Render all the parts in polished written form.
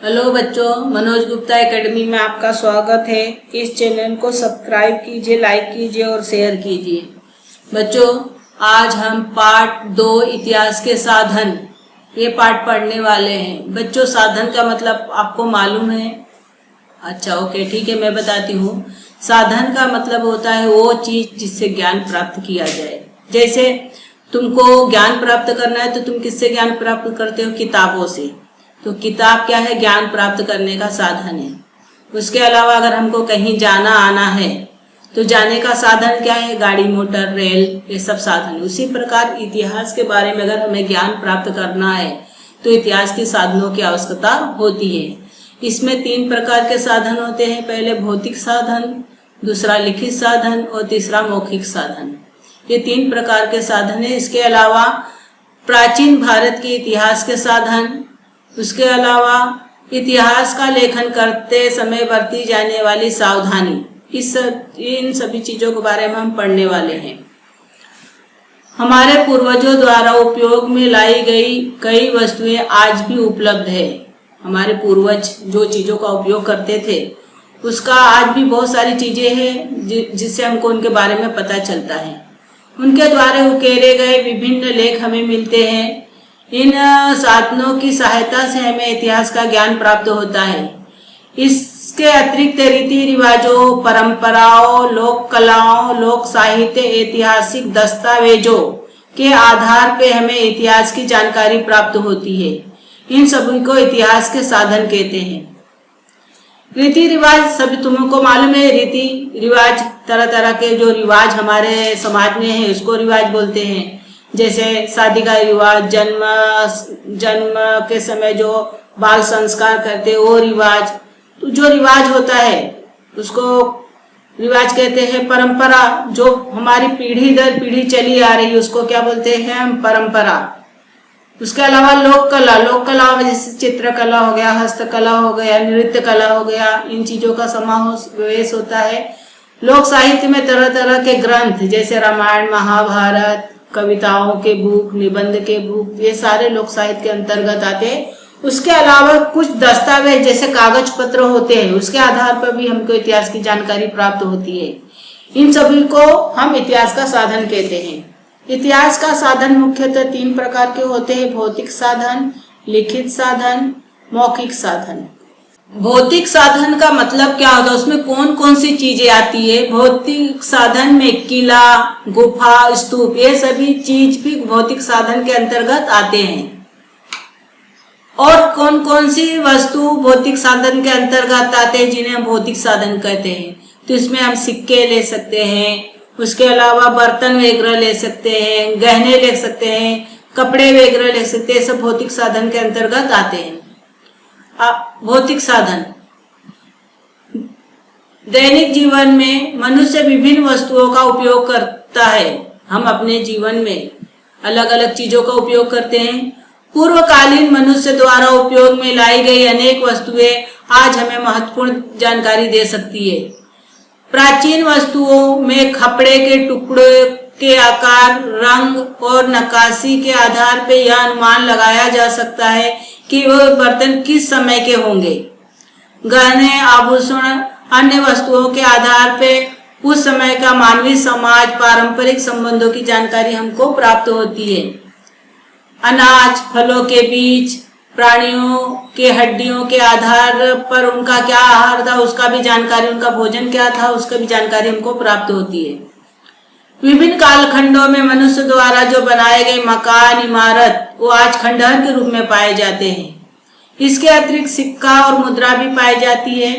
Hello बच्चों, Manoj Gupta academy में आपका स्वागत है। इस चैनल को सब्सक्राइब कीजिए, लाइक कीजिए और शेयर कीजिए। बच्चों, आज हम पाठ 2 इतिहास के साधन ये पाठ पढ़ने वाले हैं। बच्चों, साधन का मतलब आपको मालूम है? अच्छा, ओके, ठीक है, मैं बताती हूँ। साधन का मतलब होता है वो चीज जिससे ज्ञान प्राप्त किया जाए। जैसे तुमको ज्ञान प्राप्त करना है तो तुम किससे ज्ञान प्राप्त करते हो? किताबों से। तो किताब क्या है? ज्ञान प्राप्त करने का साधन है। उसके अलावा अगर हमको कहीं जाना आना है तो जाने का साधन क्या है? गाड़ी, मोटर, रेल, ये सब साधन। उसी प्रकार इतिहास के बारे में अगर हमें ज्ञान प्राप्त करना है तो इतिहास के साधनों की आवश्यकता होती है। इसमें 3 प्रकार के साधन होते हैं। पहले भौतिक साधन, दूसरा लिखित साधन और तीसरा मौखिक साधन। ये 3 प्रकार के साधन है। इसके अलावा प्राचीन भारत के इतिहास के साधन, उसके अलावा इतिहास का लेखन करते समय बरती जाने वाली सावधानी, इन सभी चीजों के बारे में हम पढ़ने वाले हैं। हमारे पूर्वजों द्वारा उपयोग में लाई गई कई वस्तुएं आज भी उपलब्ध है। हमारे पूर्वज जो चीजों का उपयोग करते थे उसका आज भी बहुत सारी चीजें हैं जिससे हमको उनके बारे में पता चलता है। उनके द्वारा उकेरे गए विभिन्न लेख हमें मिलते हैं। इन साधनों की सहायता से हमें इतिहास का ज्ञान प्राप्त होता है। इसके अतिरिक्त रीति रिवाजों, परंपराओं, लोक कलाओं, लोक साहित्य, ऐतिहासिक दस्तावेजों के आधार पे हमें इतिहास की जानकारी प्राप्त होती है। इन सभी को इतिहास के साधन कहते हैं। रीति रिवाज सभी तुमको मालूम है। रीति रिवाज तरह तरह के जो रिवाज हमारे समाज में है उसको रिवाज बोलते हैं। जैसे शादी का रिवाज, जन्म के समय जो बाल संस्कार करते हैं वो रिवाज। तो जो रिवाज होता है उसको रिवाज कहते हैं। परंपरा जो हमारी पीढ़ी दर पीढ़ी चली आ रही है उसको क्या बोलते हैं हम? परंपरा। उसके अलावा लोक कला, लोक कला जैसे चित्रकला हो गया, हस्तकला हो गया, नृत्य कला हो गया, इन चीजों का समावेश होता है। लोक साहित्य में तरह तरह के ग्रंथ जैसे रामायण, महाभारत, कविताओं के बुक, निबंध के बुक, ये सारे लोक साहित्य के अंतर्गत आते हैं। उसके अलावा कुछ दस्तावेज जैसे कागज पत्र होते हैं, उसके आधार पर भी हमको इतिहास की जानकारी प्राप्त होती है। इन सभी को हम इतिहास का साधन कहते हैं। इतिहास का साधन मुख्यतः 3 प्रकार के होते हैं: भौतिक साधन, लिखित साधन, मौखिक साधन। भौतिक साधन का मतलब क्या होता है? उसमें कौन कौन सी चीजें आती है? भौतिक साधन में किला, गुफा, स्तूप, ये सभी चीज भी भौतिक साधन के अंतर्गत आते हैं। और कौन कौन सी वस्तु भौतिक साधन के अंतर्गत आते हैं जिन्हें हम भौतिक साधन कहते हैं? तो इसमें हम सिक्के ले सकते हैं, उसके अलावा बर्तन वगैरह ले सकते हैं, गहने ले सकते हैं, कपड़े वगैरह ले सकते हैं। सब भौतिक साधन के अंतर्गत आते हैं। भौतिक साधन दैनिक जीवन में मनुष्य विभिन्न वस्तुओं का उपयोग करता है। हम अपने जीवन में अलग अलग चीजों का उपयोग करते हैं। पूर्वकालीन मनुष्य द्वारा उपयोग में लाई गई अनेक वस्तुएं आज हमें महत्वपूर्ण जानकारी दे सकती है। प्राचीन वस्तुओं में कपड़े के टुकड़े के आकार, रंग और नक्काशी के आधार पर यह अनुमान लगाया जा सकता है कि वह बर्तन किस समय के होंगे। गहने, आभूषण, अन्य वस्तुओं के आधार पर उस समय का मानवीय समाज, पारंपरिक संबंधों की जानकारी हमको प्राप्त होती है। अनाज, फलों के बीज, प्राणियों के हड्डियों के आधार पर उनका क्या आहार था उसका भी जानकारी, उनका भोजन क्या था उसका भी जानकारी हमको प्राप्त होती है। विभिन्न कालखंडों में मनुष्य द्वारा जो बनाए गए मकान, इमारत वो आज खंडहर के रूप में पाए जाते हैं। इसके अतिरिक्त सिक्का और मुद्रा भी पाई जाती है।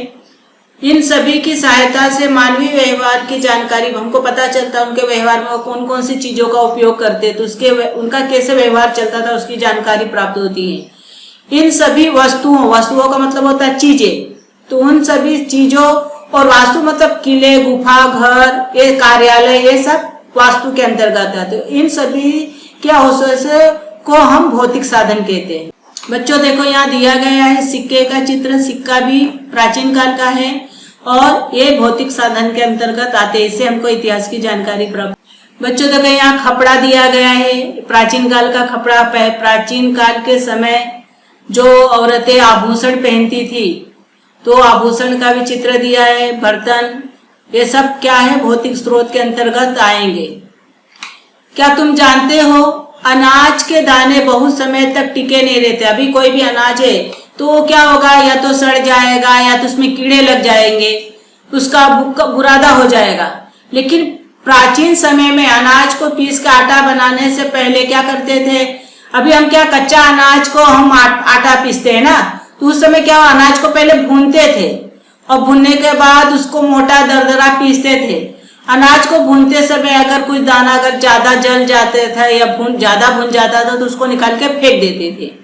इन सभी की सहायता से मानवीय व्यवहार की जानकारी हमको पता चलता है। उनके व्यवहार में वो कौन कौन सी चीजों का उपयोग करते तो उनका कैसे व्यवहार चलता था उसकी जानकारी प्राप्त होती है। इन सभी वस्तुओं का मतलब होता है चीजें। तो उन सभी चीजों और वास्तु मतलब किले, गुफा, घर, ये कार्यालय, ये सब वास्तु के अंतर्गत आते हैं। इन सभी के अवशेषों को हम भौतिक साधन कहते हैं। बच्चों देखो, यहाँ दिया गया है सिक्के का चित्र। सिक्का भी प्राचीन काल का है और ये भौतिक साधन के अंतर्गत आते हैं। इससे हमको इतिहास की जानकारी प्राप्त। बच्चों देखो, यहाँ खपड़ा दिया गया है। प्राचीन काल का खपड़ा। प्राचीन काल के समय जो औरतें आभूषण पहनती थी, तो आभूषण का भी चित्र दिया है, बर्तन, ये सब क्या है, भौतिक स्रोत के अंतर्गत आएंगे। क्या तुम जानते हो अनाज के दाने बहुत समय तक टिके नहीं रहते। अभी कोई भी अनाज है तो क्या होगा, या तो सड़ जाएगा या तो उसमें कीड़े लग जाएंगे, उसका बुरादा हो जाएगा। लेकिन प्राचीन समय में अनाज को पीस के आटा बनाने से पहले क्या करते थे, अभी हम क्या कच्चा अनाज को हम आटा पीसते हैं ना, तो उस समय क्या अनाज को पहले भूनते थे और भूनने के बाद उसको मोटा दरदरा पीसते थे। अनाज को भूनते समय अगर कुछ दाना अगर ज्यादा जल जाते था या ज्यादा भून जाता था तो उसको निकाल के फेंक देते थे।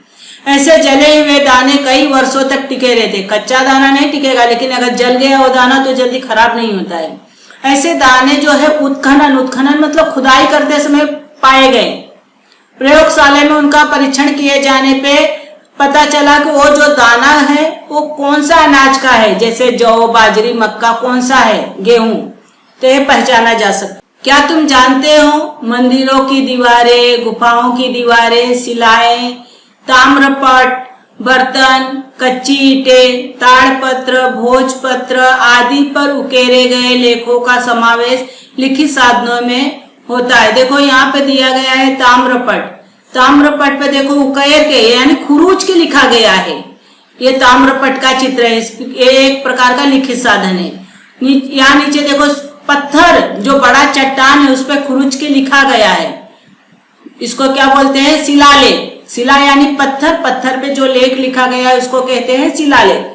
ऐसे जले हुए दाने कई वर्षों तक टिके रहते। कच्चा दाना नहीं टिकेगा, लेकिन अगर जल गया वो दाना तो जल्दी खराब नहीं होता है। ऐसे दाने जो है उत्खनन मतलब खुदाई करते समय पाए गए। प्रयोगशाला में उनका परीक्षण किए जाने पे पता चला कि वो जो दाना है वो कौन सा अनाज का है, जैसे जौ, बाजरी, मक्का, कौन सा है, गेहूं, तो ये पहचाना जा सकता। क्या तुम जानते हो मंदिरों की दीवारें, गुफाओं की दीवारें, शिलाएं, ताम्रपट, बर्तन, कच्ची ईंटें, ताड़पत्र, भोजपत्र आदि पर उकेरे गए लेखों का समावेश लिखित साधनों में होता है। देखो यहाँ पे दिया गया है ताम्रपट। ताम्रपट पे देखो उकेर के यानी खुरूच के लिखा गया है। ये ताम्रपट का चित्र है। ये एक प्रकार का लिखित साधन है। यहाँ नीचे देखो पत्थर, जो बड़ा चट्टान है उस पर खुरूच के लिखा गया है। इसको क्या बोलते हैं, शिलालेख। शिला यानी पत्थर, पत्थर पे जो लेख लिखा गया है उसको कहते हैं शिलालेख।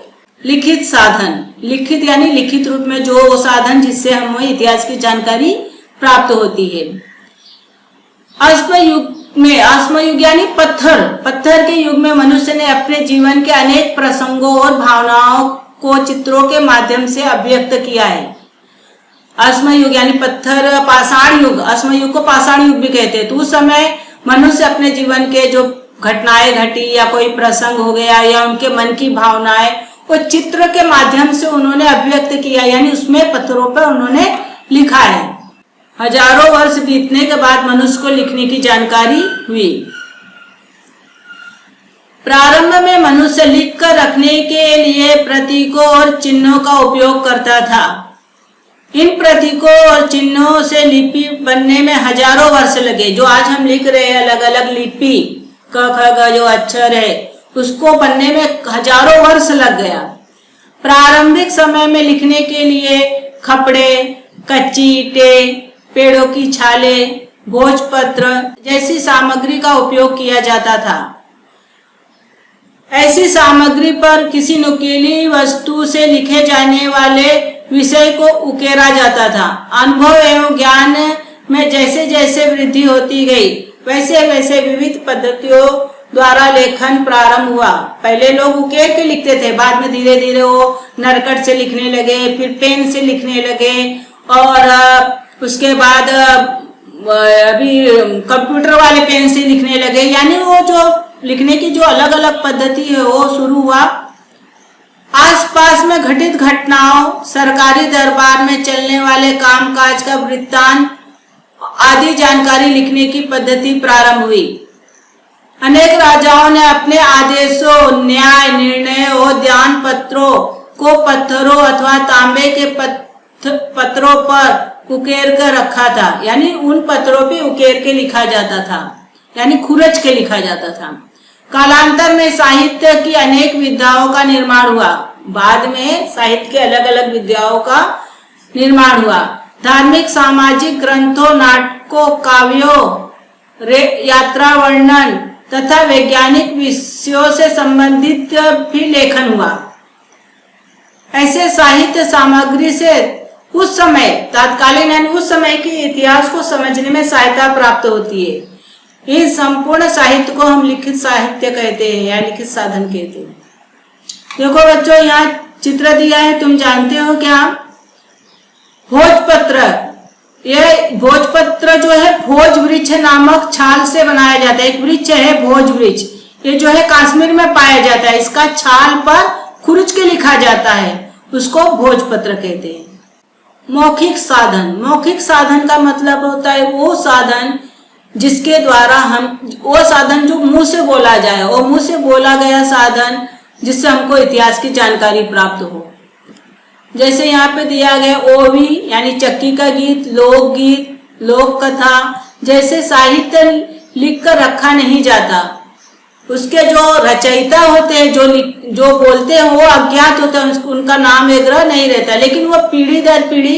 लिखित साधन, लिखित यानी लिखित रूप में जो साधन जिससे हमें इतिहास की जानकारी प्राप्त होती है। अश्म युग यानी पत्थर, पत्थर के युग में मनुष्य ने अपने जीवन के अनेक प्रसंगों और भावनाओं को चित्रों के माध्यम से अभिव्यक्त किया है। अश्म युग यानी पत्थर, पाषाण युग, अश्म युग को पाषाण युग भी कहते हैं। तो उस समय मनुष्य अपने जीवन के जो घटनाएं घटी या कोई प्रसंग हो गया या उनके मन की भावनाएं वो चित्र के माध्यम से उन्होंने अभिव्यक्त किया, यानी उसमें पत्थरों पर उन्होंने लिखा है। हजारों वर्ष बीतने के बाद मनुष्य को लिखने की जानकारी हुई। प्रारंभ में मनुष्य लिख कर रखने के लिए प्रतीकों और चिन्हों का उपयोग करता था। इन प्रतीकों और चिन्हों से लिपि बनने में हजारों वर्ष लगे। जो आज हम लिख रहे हैं अलग अलग लिपि, क ख ग जो अक्षर है, उसको बनने में हजारों वर्ष लग गया। प्रारंभिक समय में लिखने के लिए खपड़े, कच्ची ईंटें, पेड़ों की छालें, भोजपत्र जैसी सामग्री का उपयोग किया जाता था। ऐसी सामग्री पर किसी नुकीली वस्तु से लिखे जाने वाले विषय को उकेरा जाता था। अनुभव एवं ज्ञान में जैसे जैसे वृद्धि होती गई वैसे वैसे विविध पद्धतियों द्वारा लेखन प्रारंभ हुआ। पहले लोग उकेर के लिखते थे, बाद में धीरे धीरे वो नरकट से लिखने लगे, फिर पेन से लिखने लगे और उसके बाद अभी कंप्यूटर वाले पेन से लिखने लगे। यानी वो जो लिखने की जो अलग अलग पद्धति है वो शुरू हुआ। आसपास में घटित घटनाओं, सरकारी दरबार में चलने वाले कामकाज का वृत्तांत आदि जानकारी लिखने की पद्धति प्रारंभ हुई। अनेक राजाओं ने अपने आदेशों, न्याय निर्णय और ध्यान पत्रों को पत्थरों अथवा तांबे के पत्रों पर उकेर कर रखा था। यानी उन पत्रों पे उकेर के लिखा जाता था, यानी खुरच के लिखा जाता था। कालांतर में साहित्य की अनेक विधाओं का निर्माण हुआ। बाद में साहित्य के अलग अलग विधाओं का निर्माण हुआ। धार्मिक, सामाजिक ग्रंथों, नाटकों, काव्यों, यात्रा वर्णन तथा वैज्ञानिक विषयों से संबंधित भी लेखन हुआ। ऐसे साहित्य सामग्री से उस समय तात्कालीन यानी उस समय के इतिहास को समझने में सहायता प्राप्त होती है। इस संपूर्ण साहित्य को हम लिखित साहित्य कहते हैं या लिखित साधन कहते हैं। देखो बच्चों, यहाँ चित्र दिया है, तुम जानते हो क्या? भोजपत्र। ये भोजपत्र जो है भोज वृक्ष नामक छाल से बनाया जाता है। एक वृक्ष है भोज वृक्ष, ये जो है कश्मीर में पाया जाता है। इसका छाल पर खुरच के लिखा जाता है, उसको भोजपत्र कहते हैं। मौखिक साधन, मौखिक साधन का मतलब होता है वो साधन जिसके द्वारा हम वो साधन जो मुंह से बोला जाए, वो मुंह से बोला गया साधन जिससे हमको इतिहास की जानकारी प्राप्त हो। जैसे यहाँ पे दिया गया ओवी यानी चक्की का गीत, लोकगीत, लोक कथा जैसे साहित्य लिख कर रखा नहीं जाता। उसके जो रचयिता होते हैं, जो बोलते हैं वो अज्ञात होते हैं, उनका नाम वगैरह नहीं रहता, लेकिन वो पीढ़ी दर पीढ़ी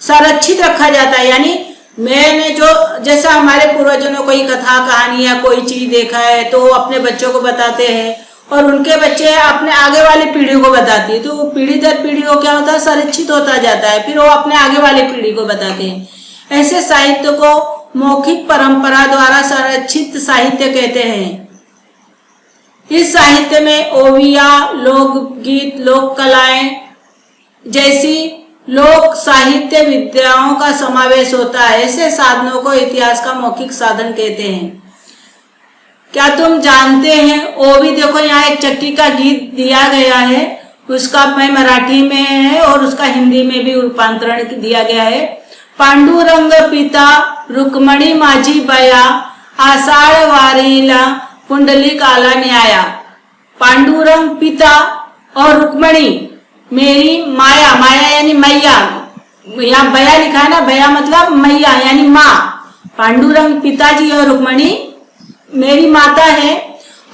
संरक्षित रखा जाता है। यानी मैंने जो जैसा हमारे पूर्वजों ने कोई कथा कहानी या कोई चीज देखा है तो वो अपने बच्चों को बताते हैं और उनके बच्चे अपने आगे वाली पीढ़ी को बताती है, तो वो पीढ़ी दर पीढ़ी वो क्या होता है, संरक्षित होता जाता है, फिर वो अपने आगे वाली पीढ़ी को बताते हैं। ऐसे साहित्य को मौखिक परंपरा द्वारा संरक्षित साहित्य कहते हैं। इस साहित्य में ओविया, लोकगीत, लोक कलाएं जैसी लोक साहित्य विद्याओं का समावेश होता है। ऐसे साधनों को इतिहास का मौखिक साधन कहते हैं। क्या तुम जानते हैं, ओवी देखो यहाँ एक चक्की का गीत दिया गया है, उसका मैं मराठी में है और उसका हिंदी में भी रूपांतरण दिया गया है। पांडुरंग पिता रुक्मणी माझी बया, आषाढ वारीला पुंडलिक आला न्याया। पांडुरंग पिता और रुक्मणी मेरी माया, माया यानी मैया, यहाँ बया लिखा है ना, बया मतलब मैया यानी माँ। पांडुरंग पिताजी और रुक्मणी मेरी माता है।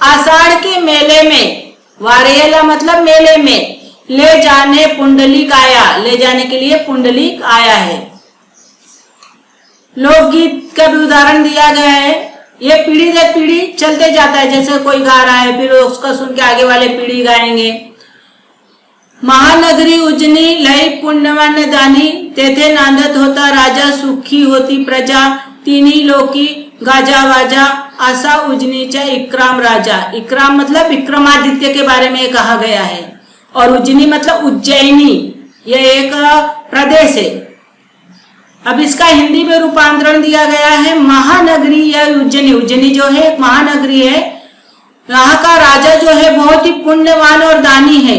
आषाढ़ के मेले में, वारेला मतलब मेले में, ले जाने पुंडलिक आया, ले जाने के लिए पुंडलिक आया है। लोकगीत का भी उदाहरण दिया गया है। ये पीढ़ी दर पीढ़ी चलते जाता है, जैसे कोई गा रहा है फिर उसका सुन के आगे वाले पीढ़ी गाएंगे। महानगरी उज्जनी लई पुण्यवान दानी, तेथे नांदत होता राजा, सुखी होती प्रजा, तिन्ही लोकी गाजा वाजा, आसा उज्जनीचा इक्राम राजा। इक्राम मतलब विक्रमादित्य के बारे में कहा गया है, और उज्जनी मतलब उज्जैनी, यह एक प्रदेश है। अब इसका हिंदी में रूपांतरण दिया गया है। महानगरी या उज्जैनी, उज्जैनी जो है एक महानगरी है, यहाँ का राजा जो है बहुत ही पुण्यवान और दानी है।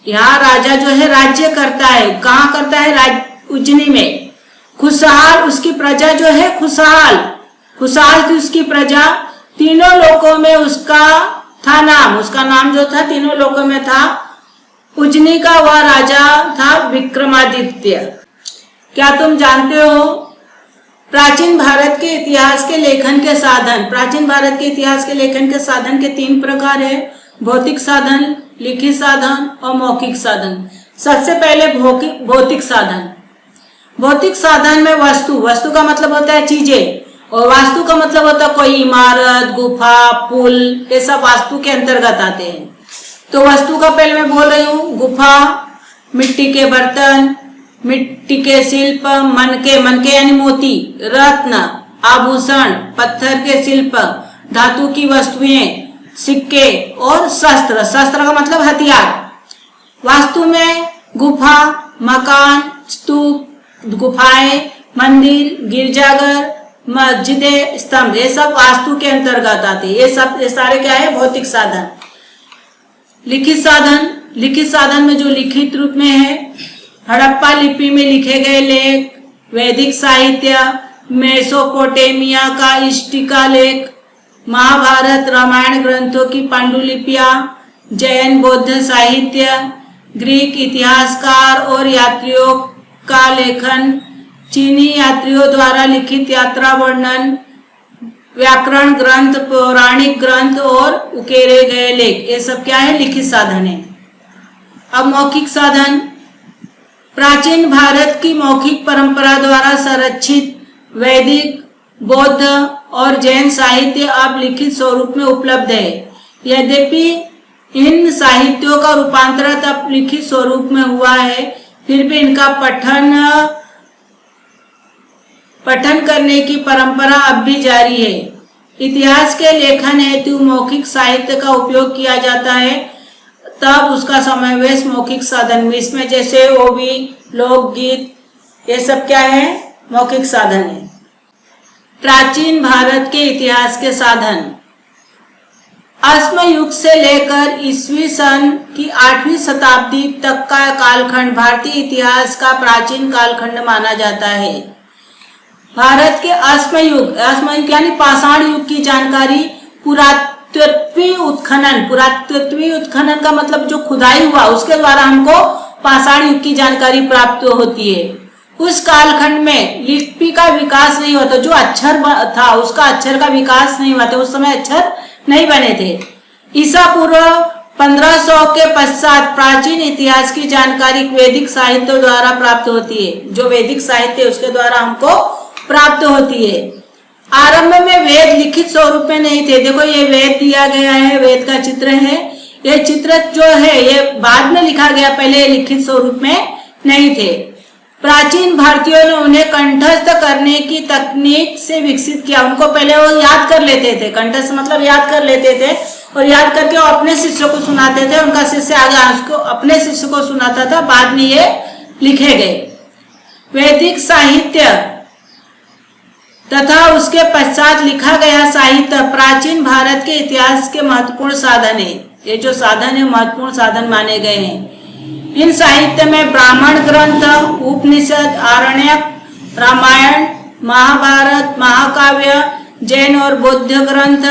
यहाँ राजा जो है राज्य करता है, कहाँ करता है, उज्जैनी में। खुशहाल उसकी प्रजा जो है, खुशहाल, खुशहाल थी उसकी प्रजा। तीनों लोकों में उसका था नाम, उसका नाम जो था तीनों लोकों में था। उज्जैनी का वह राजा था विक्रमादित्य। क्या तुम जानते हो, प्राचीन भारत के इतिहास के लेखन के साधन, प्राचीन भारत के इतिहास के लेखन के साधन के 3 प्रकार है, भौतिक साधन, लिखित साधन और मौखिक साधन। सबसे पहले भौतिक साधन। भौतिक साधन में वस्तु, वस्तु का मतलब होता है चीजें, और वास्तु का मतलब होता है कोई इमारत, गुफा, पुल, ये सब वास्तु के अंतर्गत आते हैं। तो वस्तु का पहले मैं बोल रही हूँ, गुफा, मिट्टी के बर्तन, मिट्टी के शिल्प, मनके यानी मोती, रत्न, आभूषण, पत्थर के शिल्प, धातु की वस्तुएं, सिक्के और शस्त्र, शस्त्र का मतलब हथियार। वास्तु में गुफा, मकान, स्तूप, गुफाएं, मंदिर, गिरजाघर, मस्जिदें, स्तंभ, ये सब वास्तु के अंतर्गत आते हैं। ये सारे क्या है, भौतिक साधन। लिखित साधन, लिखित साधन में जो लिखित रूप में है, हड़प्पा लिपि में लिखे गए लेख, वैदिक साहित्य, मेसोपोटामिया का इष्टिका लेख, महाभारत रामायण ग्रंथों की पांडुलिपियां, जैन बौद्ध साहित्य, ग्रीक इतिहासकार और यात्रियों का लेखन, चीनी यात्रियों द्वारा लिखित यात्रा वर्णन, व्याकरण ग्रंथ, पौराणिक ग्रंथ और उकेरे गए लेख, ये सब क्या है, लिखित साधन है। अब मौखिक साधन, प्राचीन भारत की मौखिक परंपरा द्वारा संरक्षित वैदिक, बौद्ध और जैन साहित्य अब लिखित स्वरूप में उपलब्ध है। यद्यपि इन साहित्यों का रूपांतरण अब लिखित स्वरूप में हुआ है, फिर भी इनका पठन करने की परंपरा अब भी जारी है। इतिहास के लेखन हेतु मौखिक साहित्य का उपयोग किया जाता है, तब उसका समावेश मौखिक साधन में, इसमें जैसे ओवी, लोकगीत, ये सब क्या है, मौखिक साधन है। प्राचीन भारत के इतिहास के साधन, अश्म युग से लेकर ईस्वी सन की 8वीं शताब्दी तक का कालखंड भारतीय इतिहास का प्राचीन कालखंड माना जाता है। भारत के अश्म युग यानी पाषाण युग की जानकारी पुरातत्वीय उत्खनन का मतलब जो खुदाई हुआ उसके द्वारा हमको पाषाण युग की जानकारी प्राप्त होती है। उस कालखंड में लिपि का विकास नहीं हुआ था, जो अक्षर था उसका अक्षर का विकास नहीं हुआ था, उस समय अक्षर नहीं बने थे। ईसा पूर्व 1500 के पश्चात प्राचीन इतिहास की जानकारी वैदिक साहित्य द्वारा प्राप्त होती है, जो वैदिक साहित्य उसके द्वारा हमको प्राप्त होती है। आरंभ में वेद लिखित स्वरूप में नहीं थे। देखो ये वेद दिया गया है, वेद का चित्र है। ये चित्र जो है ये बाद में लिखा गया, पहले लिखित स्वरूप में नहीं थे। प्राचीन भारतीयों ने उन्हें कंठस्थ करने की तकनीक से विकसित किया। उनको पहले वो याद कर लेते थे, कंठस्थ मतलब याद कर लेते थे और याद करके वो अपने शिष्यों को सुनाते थे, उनका शिष्य आगे उसको अपने शिष्य को सुनाता था, बाद में ये लिखे गए। वैदिक साहित्य तथा उसके पश्चात लिखा गया साहित्य प्राचीन भारत के इतिहास के महत्वपूर्ण साधन है। ये जो साधन है महत्वपूर्ण साधन माने गए हैं। इन साहित्य में ब्राह्मण ग्रंथ, उपनिषद, आरण्यक, रामायण, महाभारत, महाकाव्य, जैन और बौद्ध ग्रंथ,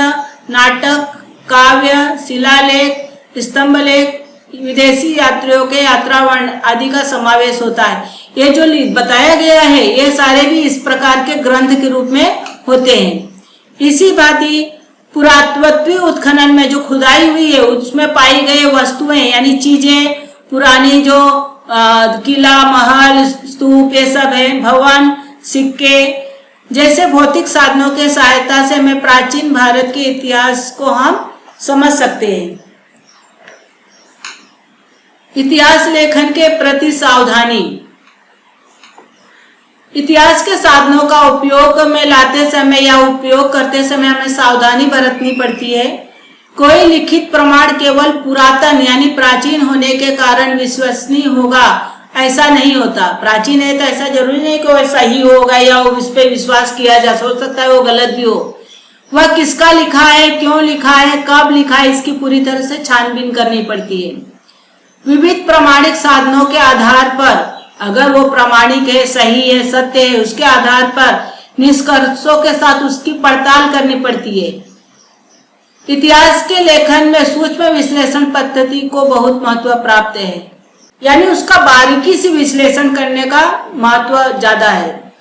नाटक, काव्य, शिलालेख, स्तंभलेख, विदेशी यात्रियों के यात्रा वर्णन आदि का समावेश होता है। ये जो बताया गया है ये सारे भी इस प्रकार के ग्रंथ के रूप में होते हैं। इसी भांति पुरातत्वीय उत्खनन में जो खुदाई हुई है उसमें पाई गए वस्तुएं यानी चीजें, पुरानी जो किला, महल, स्तूप ये सब है, भवन, सिक्के जैसे भौतिक साधनों के सहायता से हमें प्राचीन भारत के इतिहास को हम समझ सकते हैं। इतिहास लेखन के प्रति सावधानी। इतिहास के साधनों का उपयोग में लाते समय या उपयोग करते समय हमें सावधानी बरतनी पड़ती है। कोई लिखित प्रमाण केवल पुरातन यानी प्राचीन होने के कारण विश्वसनीय होगा ऐसा नहीं होता। प्राचीन है तो ऐसा जरूरी नहीं कि वो सही होगा या उस पर विश्वास किया जा सकता है वो गलत भी हो। वह किसका लिखा है, क्यों लिखा है, कब लिखा है, इसकी पूरी तरह से छानबीन करनी पड़ती है। विविध प्रमाणिक साधनों के आधार पर अगर वो प्रामाणिक है, सही है, सत्य है, उसके आधार पर निष्कर्षों के साथ उसकी पड़ताल करनी पड़ती है। इतिहास के लेखन में सूक्ष्म विश्लेषण पद्धति को बहुत महत्व प्राप्त है, यानी उसका बारीकी से विश्लेषण करने का महत्व ज्यादा है।